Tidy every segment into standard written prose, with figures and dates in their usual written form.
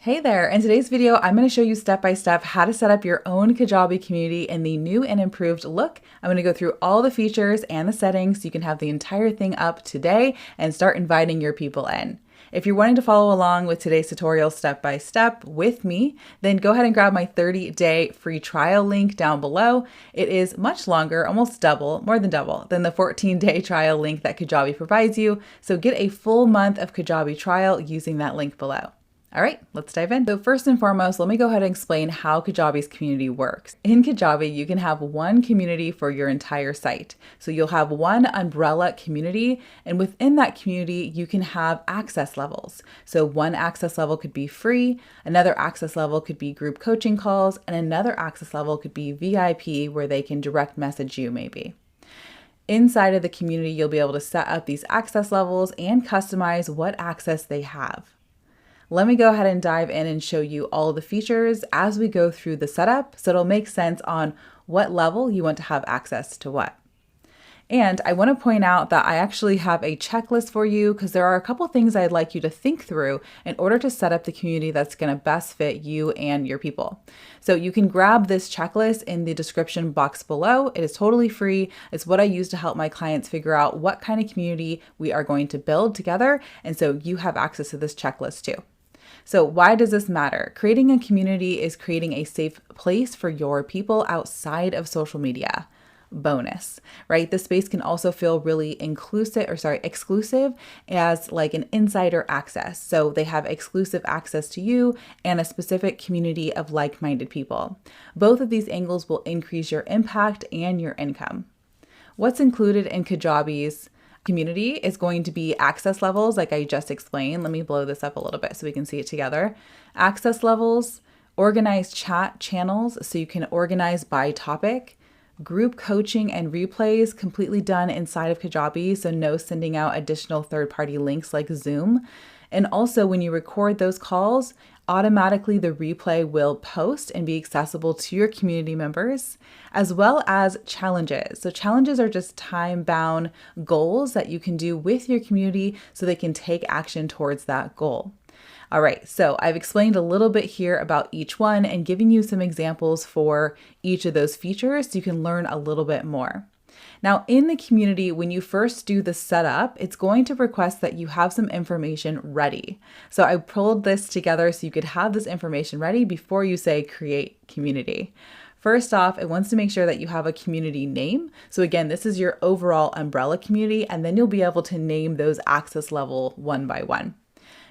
Hey there, in today's video, I'm going to show you step-by-step how to set up your own Kajabi community in the new and improved look. I'm going to go through all the features and the settings so you can have the entire thing up today and start inviting your people in. If you're wanting to follow along with today's tutorial step-by-step with me, then go ahead and grab my 30-day free trial link down below. It is much longer, almost double, more than double, than the 14-day trial link that Kajabi provides you. So get a full month of Kajabi trial using that link below. All right, let's dive in. So first and foremost, let me go ahead and explain how Kajabi's community works. In Kajabi, you can have one community for your entire site. So you'll have one umbrella community, and within that community, you can have access levels. So one access level could be free, another access level could be group coaching calls, and another access level could be VIP, where they can direct message you maybe. Inside of the community, you'll be able to set up these access levels and customize what access they have. Let me go ahead and dive in and show you all of the features as we go through the setup so it'll make sense on what level you want to have access to what. And I want to point out that I actually have a checklist for you because there are a couple things I'd like you to think through in order to set up the community that's going to best fit you and your people. So you can grab this checklist in the description box below. It is totally free. It's what I use to help my clients figure out what kind of community we are going to build together. And so you have access to this checklist too. So why does this matter? Creating a community is creating a safe place for your people outside of social media. Bonus, right? The space can also feel really exclusive as like an insider access. So they have exclusive access to you and a specific community of like-minded people. Both of these angles will increase your impact and your income. What's included in Kajabi's community is going to be access levels, like I just explained. Let me blow this up a little bit so we can see it together. Access levels, organized chat channels, so you can organize by topic, group coaching and replays completely done inside of Kajabi, so no sending out additional third-party links like Zoom. And also when you record those calls, automatically the replay will post and be accessible to your community members, as well as challenges. So challenges are just time-bound goals that you can do with your community so they can take action towards that goal. All right, so I've explained a little bit here about each one and giving you some examples for each of those features so you can learn a little bit more. Now, in the community, when you first do the setup, it's going to request that you have some information ready. So I pulled this together so you could have this information ready before you say create community. First off, it wants to make sure that you have a community name. So again, this is your overall umbrella community, and then you'll be able to name those access level one by one.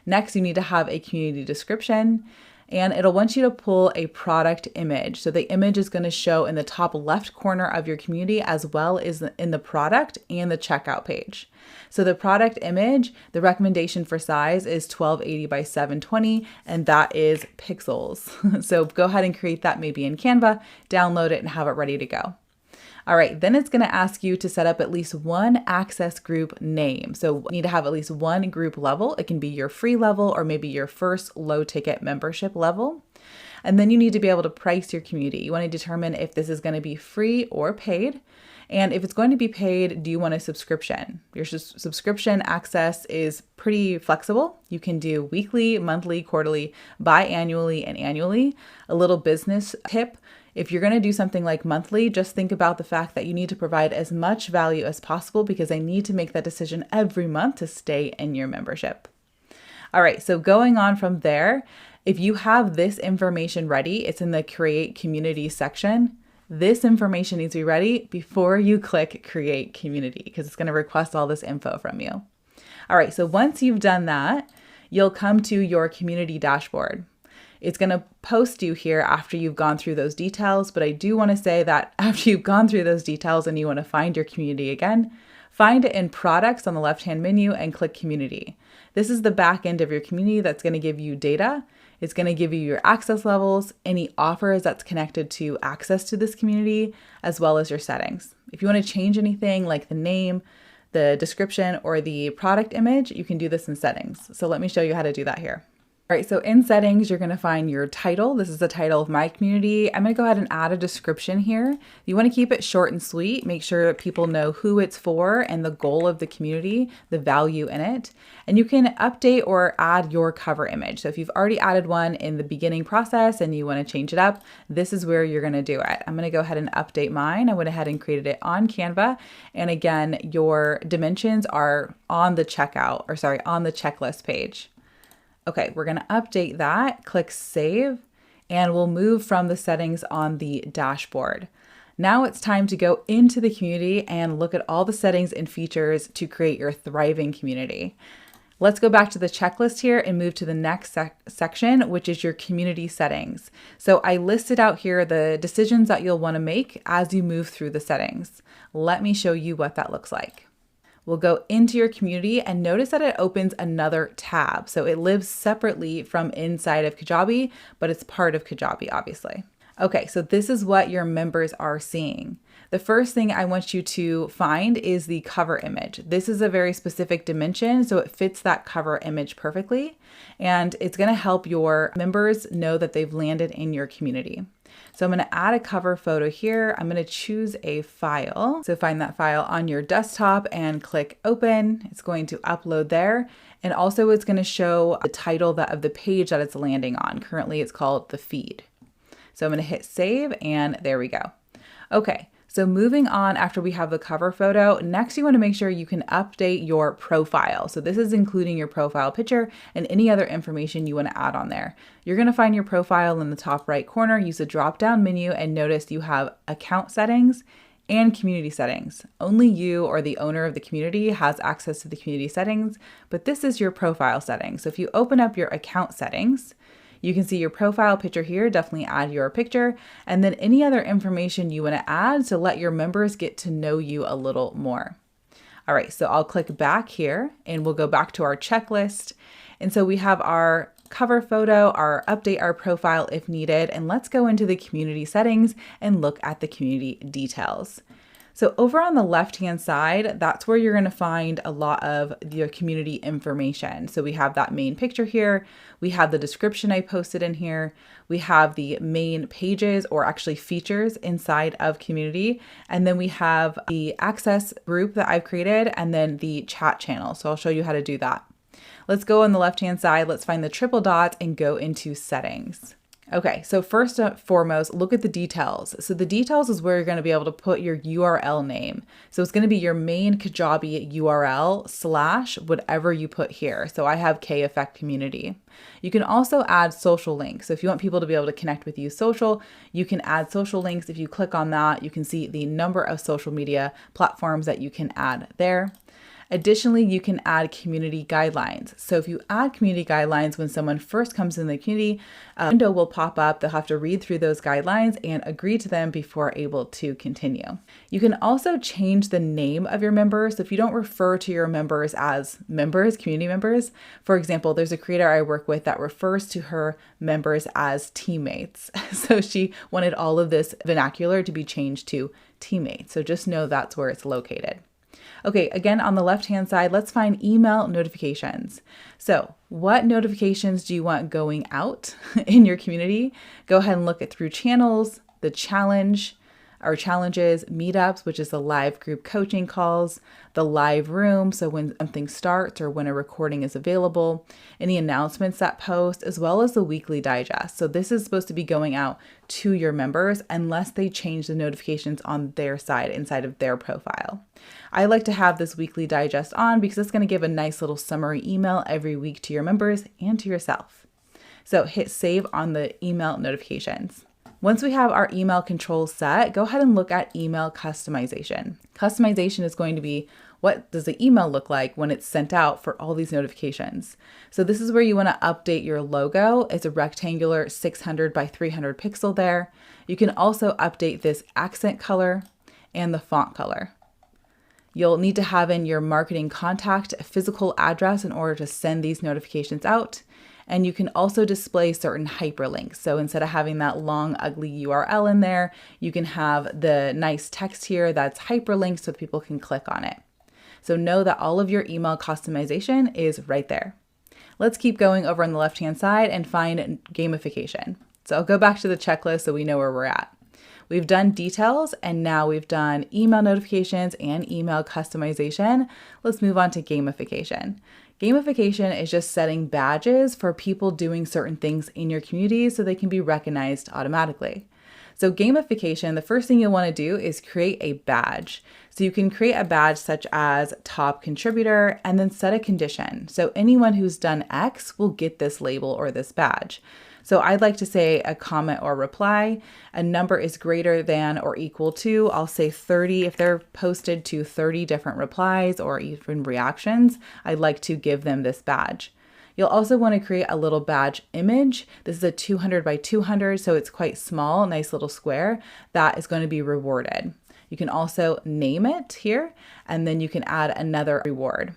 Next, you need to have a community description, and it'll want you to pull a product image. So the image is going to show in the top left corner of your community as well as in the product and the checkout page. So the product image, the recommendation for size is 1280 by 720, and that is pixels. So go ahead and create that maybe in Canva, download it, and have it ready to go. All right, then it's going to ask you to set up at least one access group name. So you need to have at least one group level. It can be your free level or maybe your first low ticket membership level. And then you need to be able to price your community. You want to determine if this is going to be free or paid. And if it's going to be paid, do you want a subscription? Your subscription access is pretty flexible. You can do weekly, monthly, quarterly, biannually, and annually. A little business tip: if you're going to do something like monthly, just think about the fact that you need to provide as much value as possible because I need to make that decision every month to stay in your membership. All right, so going on from there, if you have this information ready, it's in the Create Community section. This information needs to be ready before you click Create Community because it's going to request all this info from you. All right, so once you've done that, you'll come to your community dashboard. It's going to post you here after you've gone through those details, but I do want to say that after you've gone through those details and you want to find your community again, find it in Products on the left-hand menu and click Community. This is the back end of your community that's going to give you data. It's going to give you your access levels, any offers that's connected to access to this community, as well as your settings. If you want to change anything like the name, the description, or the product image, you can do this in settings. So let me show you how to do that here. All right, so in settings, you're gonna find your title. This is the title of my community. I'm gonna go ahead and add a description here. You wanna keep it short and sweet. Make sure that people know who it's for and the goal of the community, the value in it. And you can update or add your cover image. So if you've already added one in the beginning process and you wanna change it up, this is where you're gonna do it. I'm gonna go ahead and update mine. I went ahead and created it on Canva. And again, your dimensions are on the on the checklist page. Okay, we're gonna update that, click save, and we'll move from the settings on the dashboard. Now it's time to go into the community and look at all the settings and features to create your thriving community. Let's go back to the checklist here and move to the next section, which is your community settings. So I listed out here the decisions that you'll wanna make as you move through the settings. Let me show you what that looks like. We'll go into your community and notice that it opens another tab. So it lives separately from inside of Kajabi, but it's part of Kajabi, obviously. Okay, so this is what your members are seeing. The first thing I want you to find is the cover image. This is a very specific dimension, so it fits that cover image perfectly, and it's gonna help your members know that they've landed in your community. So I'm going to add a cover photo here. I'm going to choose a file. So find that file on your desktop and click open. It's going to upload there. And also it's going to show the title of the page that it's landing on. Currently it's called the feed. So I'm going to hit save and there we go. Okay. So moving on after we have the cover photo, next you want to make sure you can update your profile. So this is including your profile picture and any other information you want to add on there. You're going to find your profile in the top right corner, use the drop down menu and notice you have account settings and community settings. Only you or the owner of the community has access to the community settings, but this is your profile settings. So if you open up your account settings, you can see your profile picture here, definitely add your picture, and then any other information you want to add to let your members get to know you a little more. All right, so I'll click back here and we'll go back to our checklist. And so we have our cover photo, our update our profile if needed, and let's go into the community settings and look at the community details. So over on the left-hand side, that's where you're going to find a lot of the community information. So we have that main picture here. We have the description I posted in here. We have the main pages or actually features inside of community. And then we have the access group that I've created and then the chat channel. So I'll show you how to do that. Let's go on the left-hand side. Let's find the triple dots and go into settings. Okay, so first and foremost, look at the details. So the details is where you're going to be able to put your URL name. So it's going to be your main Kajabi URL / whatever you put here. So I have K Effect Community. You can also add social links. So if you want people to be able to connect with you social, you can add social links. If you click on that, you can see the number of social media platforms that you can add there. Additionally, you can add community guidelines. So if you add community guidelines when someone first comes in the community, a window will pop up. They'll have to read through those guidelines and agree to them before able to continue. You can also change the name of your members. So if you don't refer to your members as members, community members, for example, there's a creator I work with that refers to her members as teammates. So she wanted all of this vernacular to be changed to teammates. So just know that's where it's located. Okay, again, on the left-hand side, let's find email notifications. So what notifications do you want going out in your community? Go ahead and look at through channels, the challenge, our challenges, meetups, which is the live group coaching calls, the live room, so when something starts or when a recording is available, any announcements that post, as well as the weekly digest. So this is supposed to be going out to your members unless they change the notifications on their side inside of their profile. I like to have this weekly digest on because it's going to give a nice little summary email every week to your members and to yourself. So hit save on the email notifications. Once we have our email controls set, go ahead and look at email customization. Customization is going to be what does the email look like when it's sent out for all these notifications. So this is where you want to update your logo. It's a rectangular 600 by 300 pixel there. You can also update this accent color and the font color. You'll need to have in your marketing contact a physical address in order to send these notifications out. And you can also display certain hyperlinks. So instead of having that long, ugly URL in there, you can have the nice text here that's hyperlinked so people can click on it. So know that all of your email customization is right there. Let's keep going over on the left-hand side and find gamification. So I'll go back to the checklist so we know where we're at. We've done details and now we've done email notifications and email customization. Let's move on to gamification. Gamification is just setting badges for people doing certain things in your community so they can be recognized automatically. So gamification, the first thing you'll want to do is create a badge. So you can create a badge such as top contributor and then set a condition. So anyone who's done X will get this label or this badge. So I'd like to say a comment or reply. A number is greater than or equal to, I'll say 30. If they're posted to 30 different replies or even reactions, I'd like to give them this badge. You'll also want to create a little badge image. This is a 200 by 200, so it's quite small, nice little square that is going to be rewarded. You can also name it here, and then you can add another reward.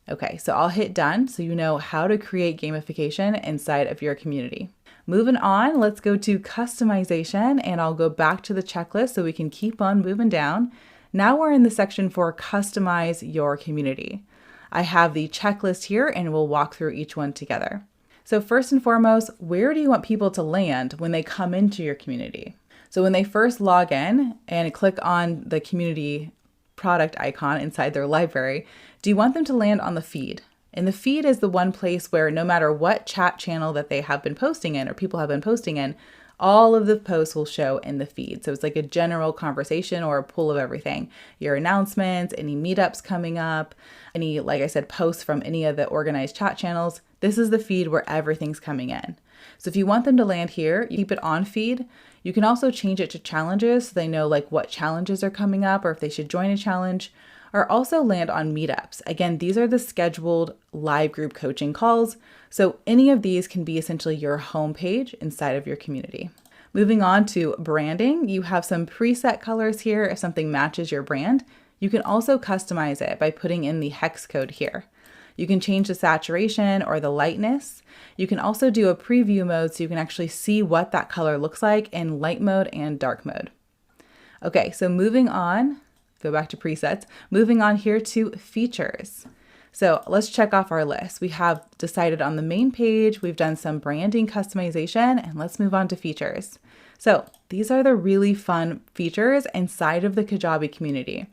Okay, so I'll hit done so you know how to create gamification inside of your community. Moving on, let's go to customization, and I'll go back to the checklist so we can keep on moving down. Now we're in the section for customize your community. I have the checklist here and we'll walk through each one together. So first and foremost, where do you want people to land when they come into your community? So when they first log in and click on the community product icon inside their library, do you want them to land on the feed? And the feed is the one place where no matter what chat channel that they have been posting in or people have been posting in, all of the posts will show in the feed. So it's like a general conversation or a pool of everything. Your announcements, any meetups coming up, any, like I said, posts from any of the organized chat channels. This is the feed where everything's coming in. So if you want them to land here, you keep it on feed. You can also change it to challenges so they know like what challenges are coming up or if they should join a challenge, or also land on meetups. Again, these are the scheduled live group coaching calls. So any of these can be essentially your homepage inside of your community. Moving on to branding, you have some preset colors here. If something matches your brand, you can also customize it by putting in the hex code here. You can change the saturation or the lightness. You can also do a preview mode so you can actually see what that color looks like in light mode and dark mode. Okay, so moving on, go back to presets, moving on here to features. So let's check off our list. We have decided on the main page, we've done some branding customization, and let's move on to features. So these are the really fun features inside of the Kajabi community.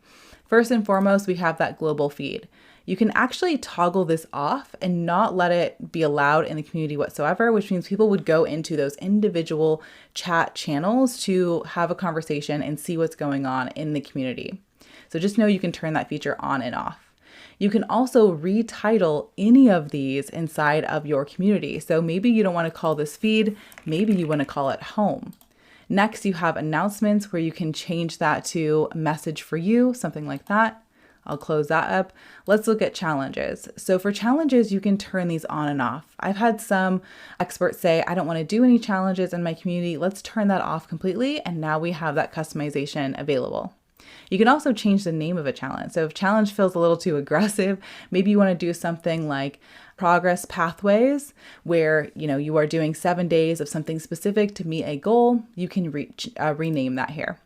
First and foremost, we have that global feed. You can actually toggle this off and not let it be allowed in the community whatsoever, which means people would go into those individual chat channels to have a conversation and see what's going on in the community. So just know you can turn that feature on and off. You can also retitle any of these inside of your community. So maybe you don't want to call this feed, maybe you want to call it home. Next, you have announcements where you can change that to message for you, something like that. I'll close that up. Let's look at challenges. So for challenges, you can turn these on and off. I've had some experts say, I don't want to do any challenges in my community. Let's turn that off completely. And now we have that customization available. You can also change the name of a challenge. So if challenge feels a little too aggressive, maybe you want to do something like progress pathways, where you are doing 7 days of something specific to meet a goal. You can rename that here.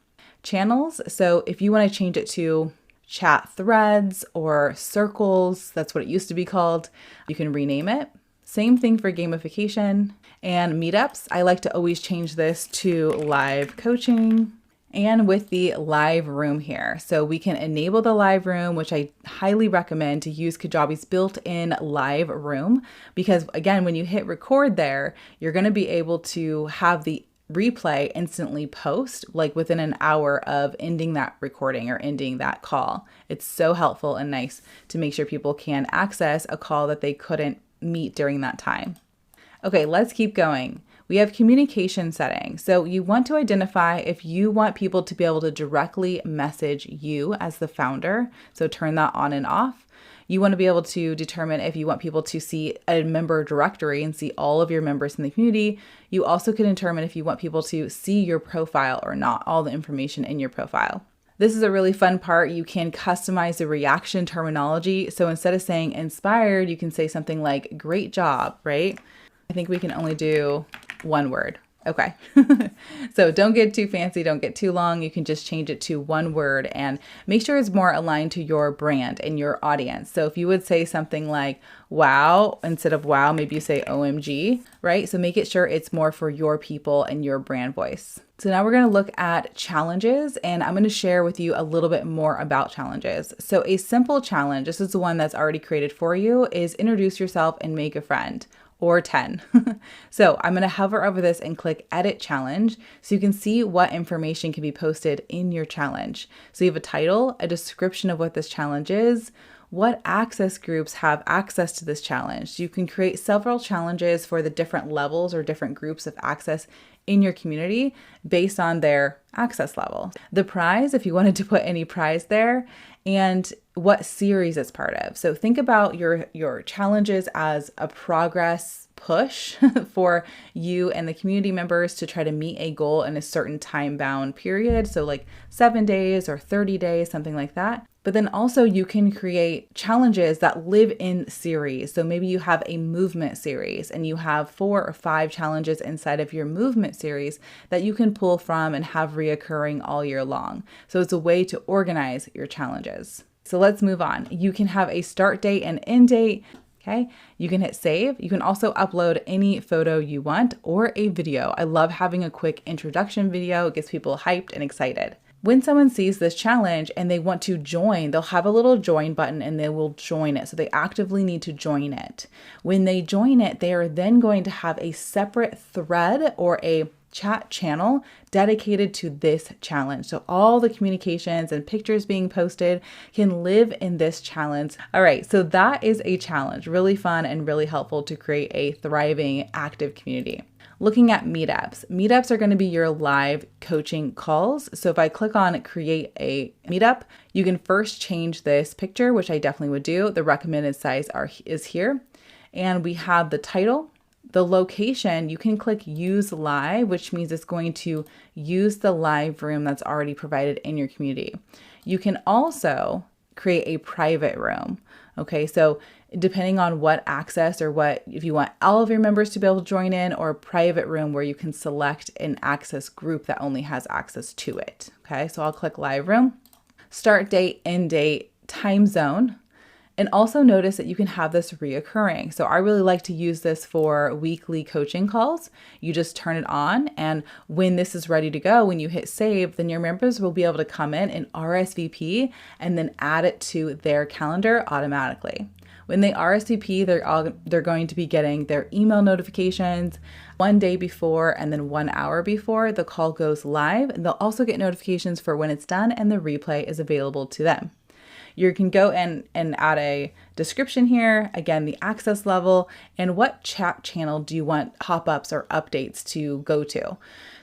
Channels. So if you want to change it to chat threads or circles, that's what it used to be called, you can rename it. Same thing for gamification and meetups. I like to always change this to live coaching. And with the live room here. So we can enable the live room, which I highly recommend to use Kajabi's built-in live room, because again, when you hit record there, you're going to be able to have the replay instantly post, like within an hour of ending that recording or ending that call. It's so helpful and nice to make sure people can access a call that they couldn't meet during that time. Okay, let's keep going. We have communication settings. So you want to identify if you want people to be able to directly message you as the founder. So turn that on and off. You want to be able to determine if you want people to see a member directory and see all of your members in the community. You also can determine if you want people to see your profile or not, all the information in your profile. This is a really fun part. You can customize the reaction terminology. So instead of saying inspired, you can say something like great job, right? I think we can only do one word. Okay. So don't get too fancy, don't get too long. You can just change it to one word and make sure it's more aligned to your brand and your audience. So if you would say something like wow, instead of wow, maybe you say OMG, right? So make it sure it's more for your people and your brand voice. So now we're going to look at challenges, and I'm going to share with you a little bit more about challenges. So a simple challenge, this is the one that's already created for you, is introduce yourself and make a friend. Or 10. So I'm going to hover over this and click edit challenge so you can see what information can be posted in your challenge. So you have a title, a description of what this challenge is, what access groups have access to this challenge. You can create several challenges for the different levels or different groups of access in your community based on their access level. The prize, if you wanted to put any prize there, and what series it's part of. So think about your challenges as a progress push for you and the community members to try to meet a goal in a certain time-bound period. So like 7 days or 30 days, something like that. But then also you can create challenges that live in series. So maybe you have a movement series and you have 4 or 5 challenges inside of your movement series that you can pull from and have reoccurring all year long. So it's a way to organize your challenges. So let's move on. You can have a start date and end date. Okay, you can hit save. You can also upload any photo you want or a video. I love having a quick introduction video. It gets people hyped and excited. When someone sees this challenge and they want to join, they'll have a little join button and they will join it. So they actively need to join it. When they join it, they are then going to have a separate thread or a chat channel dedicated to this challenge. So all the communications and pictures being posted can live in this challenge. All right, so that is a challenge. Really fun and really helpful to create a thriving, active community. Looking at meetups. Meetups are going to be your live coaching calls. So if I click on create a meetup, you can first change this picture, which I definitely would do. The recommended size is here. And we have the title. The location, you can click use live, which means it's going to use the live room that's already provided in your community. You can also create a private room. Okay, so depending on what access or what, if you want all of your members to be able to join in, or a private room where you can select an access group that only has access to it. Okay, so I'll click live room, start date, end date, time zone. And also notice that you can have this reoccurring. So I really like to use this for weekly coaching calls. You just turn it on, and when this is ready to go, when you hit save, then your members will be able to come in and RSVP and then add it to their calendar automatically. When they RSVP, they're going to be getting their email notifications 1 day before and then 1 hour before the call goes live. And they'll also get notifications for when it's done and the replay is available to them. You can go and add a description here, again, the access level, and what chat channel do you want pop-ups or updates to go to.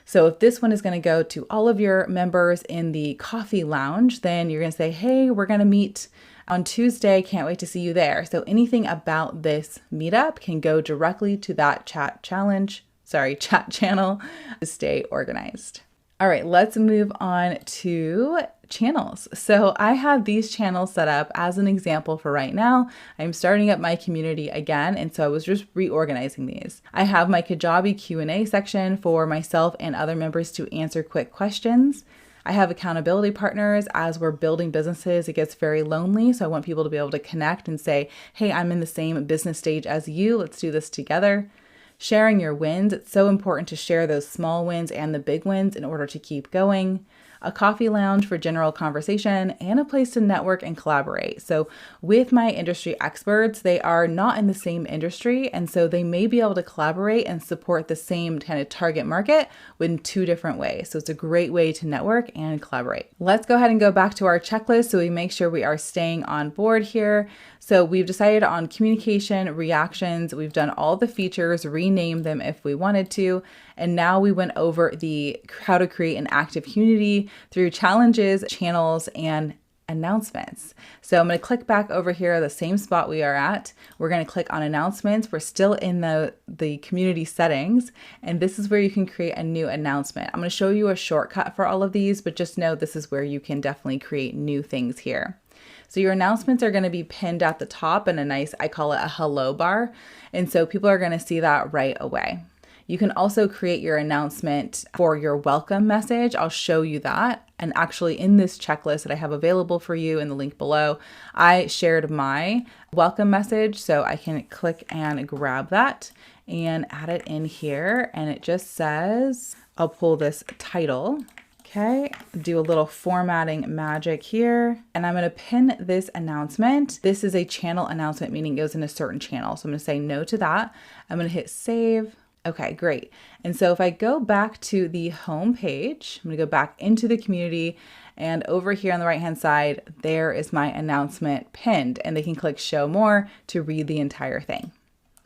So if this one is going to go to all of your members in the coffee lounge, then you're going to say, hey, we're going to meet on Tuesday. Can't wait to see you there. So anything about this meetup can go directly to that chat channel to stay organized. All right, let's move on to channels. So I have these channels set up as an example for right now. I'm starting up my community again, and so I was just reorganizing these. I have my Kajabi Q&A section for myself and other members to answer quick questions. I have accountability partners. As we're building businesses, it gets very lonely. So I want people to be able to connect and say, hey, I'm in the same business stage as you. Let's do this together. Sharing your wins. It's so important to share those small wins and the big wins in order to keep going. A coffee lounge for general conversation, and a place to network and collaborate. So with my industry experts, they are not in the same industry, and so they may be able to collaborate and support the same kind of target market in 2 different ways. So it's a great way to network and collaborate. Let's go ahead and go back to our checklist so we make sure we are staying on board here. So we've decided on communication, reactions, we've done all the features, renamed them if we wanted to, and now we went over the how to create an active community through challenges, channels, and announcements. So I'm going to click back over here, the same spot we are at. We're going to click on announcements. We're still in the community settings, and this is where you can create a new announcement. I'm going to show you a shortcut for all of these, but just know this is where you can definitely create new things here. So your announcements are going to be pinned at the top in a nice, I call it a hello bar. And so people are going to see that right away. You can also create your announcement for your welcome message. I'll show you that. And actually in this checklist that I have available for you in the link below, I shared my welcome message. So I can click and grab that and add it in here. And it just says, I'll pull this title. Okay, do a little formatting magic here, and I'm going to pin this announcement. This is a channel announcement, meaning it goes in a certain channel. So I'm going to say no to that. I'm going to hit save. Okay, great. And so if I go back to the home page, I'm going to go back into the community, and over here on the right-hand side, there is my announcement pinned, and they can click show more to read the entire thing.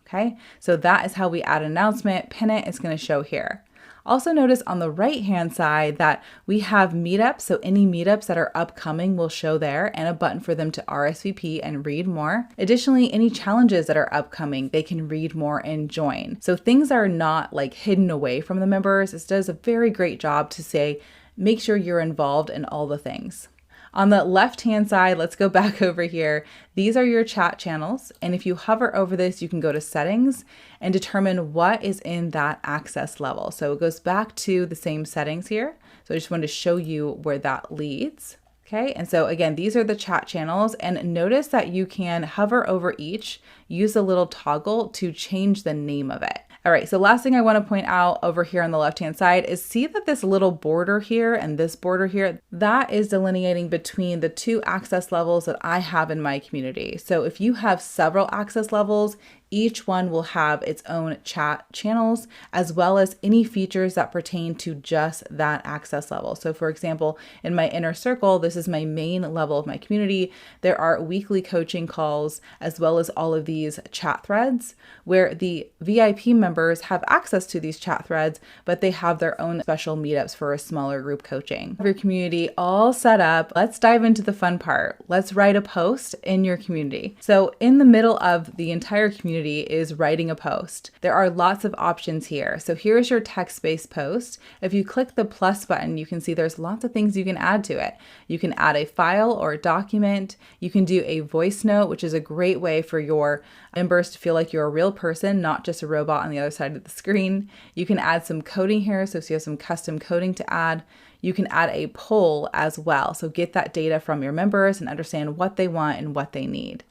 Okay, so that is how we add an announcement, pin it, it's going to show here. Also notice on the right-hand side that we have meetups, so any meetups that are upcoming will show there, and a button for them to RSVP and read more. Additionally, any challenges that are upcoming, they can read more and join. So things are not like hidden away from the members. This does a very great job to say, make sure you're involved in all the things. On the left-hand side, let's go back over here. These are your chat channels. And if you hover over this, you can go to settings and determine what is in that access level. So it goes back to the same settings here. So I just wanted to show you where that leads. Okay, and so again, these are the chat channels, and notice that you can hover over each, use a little toggle to change the name of it. All right, so last thing I want to point out over here on the left-hand side is see that this little border here and this border here, that is delineating between the two access levels that I have in my community. So if you have several access levels, each one will have its own chat channels, as well as any features that pertain to just that access level. So for example, in my inner circle, this is my main level of my community. There are weekly coaching calls, as well as all of these chat threads where the VIP members have access to these chat threads, but they have their own special meetups for a smaller group coaching. Your community all set up. Let's dive into the fun part. Let's write a post in your community. So in the middle of the entire community is writing a post. There are lots of options here. So here's your text-based post. If you click the plus button, you can see there's lots of things you can add to it. You can add a file or a document. You can do a voice note, which is a great way for your members to feel like you're a real person, not just a robot on the other side of the screen. You can add some coding here. So if you have some custom coding to add, you can add a poll as well. So get that data from your members and understand what they want and what they need.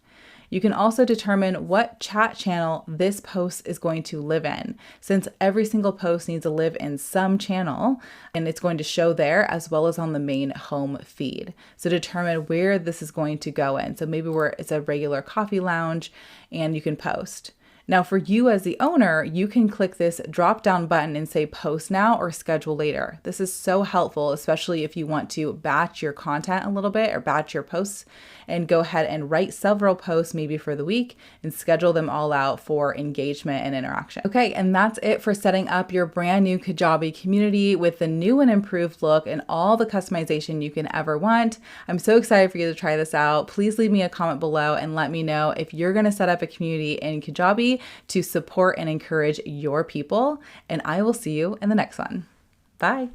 You can also determine what chat channel this post is going to live in, since every single post needs to live in some channel, and it's going to show there as well as on the main home feed. So determine where this is going to go in. So maybe where it's a regular coffee lounge and you can post. Now for you as the owner, you can click this drop down button and say post now or schedule later. This is so helpful, especially if you want to batch your content a little bit or batch your posts and go ahead and write several posts maybe for the week and schedule them all out for engagement and interaction. Okay, and that's it for setting up your brand new Kajabi community with the new and improved look and all the customization you can ever want. I'm so excited for you to try this out. Please leave me a comment below and let me know if you're going to set up a community in Kajabi to support and encourage your people. And I will see you in the next one. Bye.